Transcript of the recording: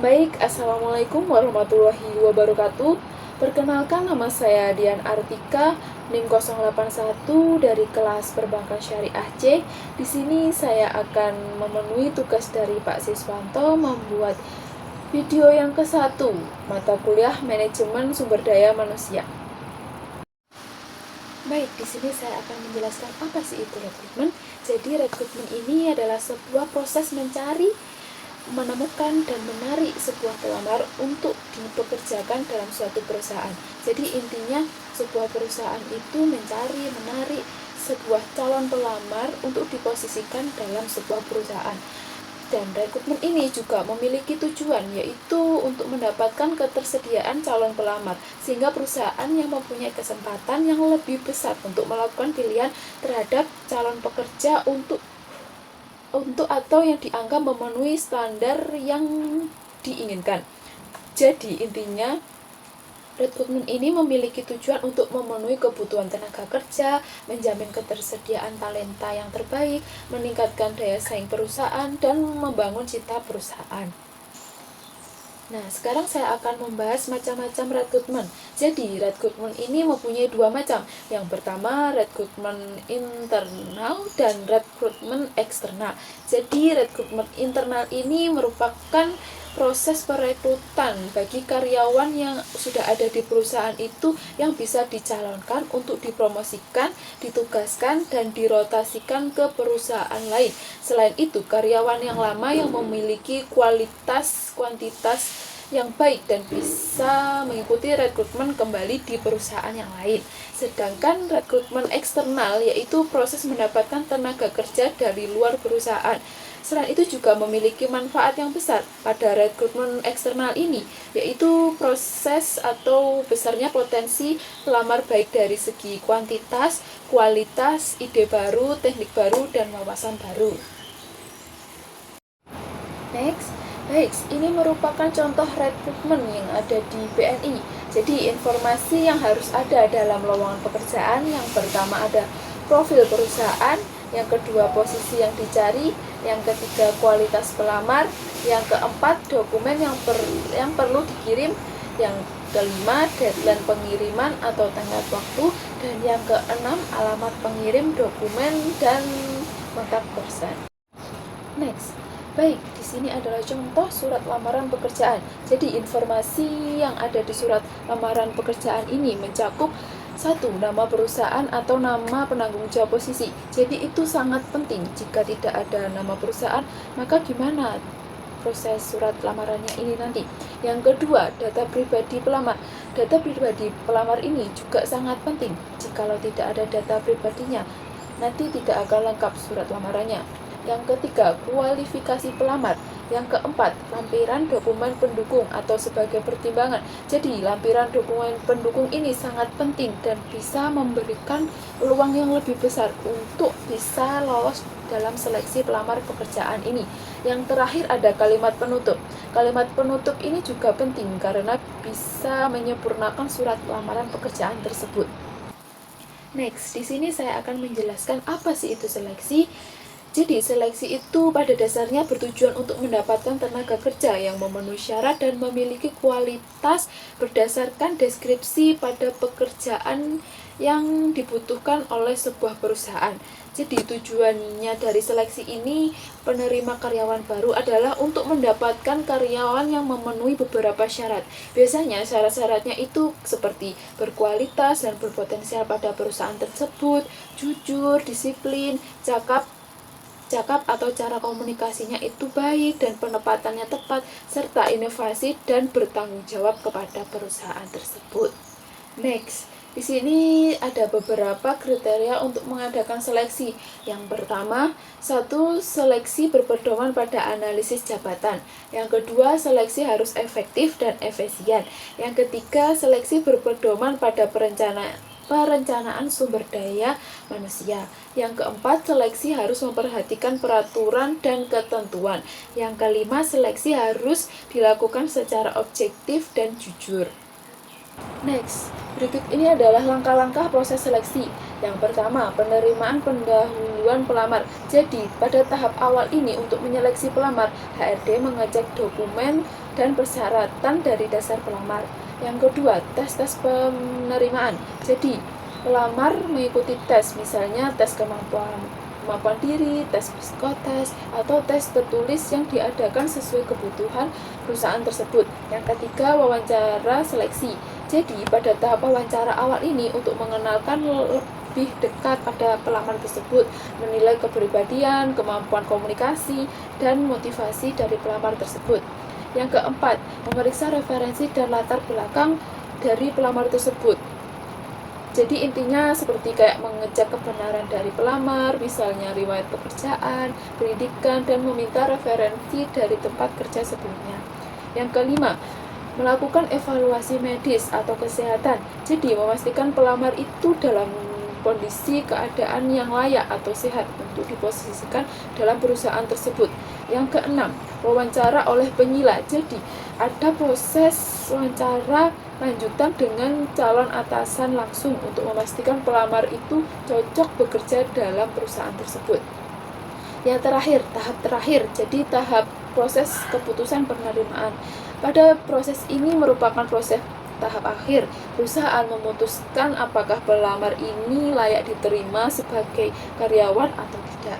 Baik, Assalamualaikum warahmatullahi wabarakatuh. Perkenalkan, nama saya Dian Artika, NIM 081 dari kelas Perbankan Syariah C. Di sini saya akan memenuhi tugas dari Pak Siswanto membuat video yang ke-1, mata kuliah Manajemen Sumber Daya Manusia. Baik, di sini saya akan menjelaskan apa sih itu rekrutmen. Jadi rekrutmen ini adalah sebuah proses mencari, menemukan, dan menarik sebuah pelamar untuk dipekerjakan dalam suatu perusahaan. Jadi intinya sebuah perusahaan itu mencari, menarik sebuah calon pelamar untuk diposisikan dalam sebuah perusahaan. Dan rekrutmen ini juga memiliki tujuan, yaitu untuk mendapatkan ketersediaan calon pelamar, sehingga perusahaan yang mempunyai kesempatan yang lebih besar untuk melakukan pilihan terhadap calon pekerja untuk atau yang dianggap memenuhi standar yang diinginkan. Jadi intinya rekrutmen ini memiliki tujuan untuk memenuhi kebutuhan tenaga kerja, menjamin ketersediaan talenta yang terbaik, meningkatkan daya saing perusahaan, dan membangun citra perusahaan. Nah, sekarang saya akan membahas macam-macam rekrutmen. Jadi, rekrutmen ini mempunyai dua macam. Yang pertama, rekrutmen internal dan rekrutmen eksternal. Jadi, rekrutmen internal ini merupakan proses perekrutan bagi karyawan yang sudah ada di perusahaan itu yang bisa dicalonkan untuk dipromosikan, ditugaskan, dan dirotasikan ke perusahaan lain. Selain itu, karyawan yang lama yang memiliki kualitas, kuantitas yang baik dan bisa mengikuti rekrutmen kembali di perusahaan yang lain. Sedangkan rekrutmen eksternal yaitu proses mendapatkan tenaga kerja dari luar perusahaan. Selain itu juga memiliki manfaat yang besar pada rekrutmen eksternal ini, yaitu proses atau besarnya potensi pelamar baik dari segi kuantitas, kualitas, ide baru, teknik baru, dan wawasan baru. Baik, ini merupakan contoh rekrutmen yang ada di BNI. Jadi informasi yang harus ada dalam lowongan pekerjaan, yang pertama ada profil perusahaan, yang kedua posisi yang dicari, yang ketiga kualitas pelamar, yang keempat dokumen yang perlu dikirim, yang kelima deadline pengiriman atau tenggat waktu, dan yang keenam alamat pengirim dokumen dan kontak person. Baik, di sini adalah contoh surat lamaran pekerjaan. Jadi informasi yang ada di surat lamaran pekerjaan ini mencakup satu, nama perusahaan atau nama penanggung jawab posisi. Jadi itu sangat penting. Jika tidak ada nama perusahaan, maka gimana proses surat lamarannya ini nanti? Yang kedua, data pribadi pelamar. Data pribadi pelamar ini juga sangat penting. Jikalau tidak ada data pribadinya, nanti tidak akan lengkap surat lamarannya. Yang ketiga, kualifikasi pelamar. Yang keempat, lampiran dokumen pendukung atau sebagai pertimbangan. Jadi, lampiran dokumen pendukung ini sangat penting dan bisa memberikan peluang yang lebih besar untuk bisa lolos dalam seleksi pelamar pekerjaan ini. Yang terakhir ada kalimat penutup. Kalimat penutup ini juga penting karena bisa menyempurnakan surat lamaran pekerjaan tersebut. Di sini saya akan menjelaskan apa sih itu seleksi. Jadi, seleksi itu pada dasarnya bertujuan untuk mendapatkan tenaga kerja yang memenuhi syarat dan memiliki kualitas berdasarkan deskripsi pada pekerjaan yang dibutuhkan oleh sebuah perusahaan. Jadi, tujuannya dari seleksi ini, penerima karyawan baru adalah untuk mendapatkan karyawan yang memenuhi beberapa syarat. Biasanya syarat-syaratnya itu seperti berkualitas dan berpotensial pada perusahaan tersebut, jujur, disiplin, cakap atau cara komunikasinya itu baik dan penempatannya tepat, serta inovasi dan bertanggung jawab kepada perusahaan tersebut. Di sini ada beberapa kriteria untuk mengadakan seleksi. Yang pertama, satu, seleksi berpedoman pada analisis jabatan. Yang kedua, seleksi harus efektif dan efisien. Yang ketiga, seleksi berpedoman pada perencanaan sumber daya manusia. Yang keempat, seleksi harus memperhatikan peraturan dan ketentuan. Yang kelima, seleksi harus dilakukan secara objektif dan jujur. Berikut ini adalah langkah-langkah proses seleksi. Yang pertama, penerimaan pendahuluan pelamar. Jadi, pada tahap awal ini untuk menyeleksi pelamar, HRD mengecek dokumen dan persyaratan dari dasar pelamar. Yang kedua, tes penerimaan. Jadi, pelamar mengikuti tes, misalnya tes kemampuan diri, tes psikotes, atau tes tertulis yang diadakan sesuai kebutuhan perusahaan tersebut. Yang ketiga, wawancara seleksi. Jadi, pada tahap wawancara awal ini untuk mengenalkan lebih dekat pada pelamar tersebut, menilai kepribadian, kemampuan komunikasi, dan motivasi dari pelamar tersebut. Yang keempat, memeriksa referensi dan latar belakang dari pelamar tersebut. Jadi intinya seperti kayak mengecek kebenaran dari pelamar, misalnya riwayat pekerjaan, pendidikan, dan meminta referensi dari tempat kerja sebelumnya. Yang kelima, melakukan evaluasi medis atau kesehatan. Jadi memastikan pelamar itu dalam kondisi keadaan yang layak atau sehat untuk diposisikan dalam perusahaan tersebut. Yang keenam, wawancara oleh penyila. Jadi ada proses wawancara lanjutan dengan calon atasan langsung untuk memastikan pelamar itu cocok bekerja dalam perusahaan tersebut. Yang terakhir, tahap terakhir, jadi tahap proses keputusan penerimaan. Pada proses ini merupakan proses tahap akhir. Perusahaan memutuskan apakah pelamar ini layak diterima sebagai karyawan atau tidak.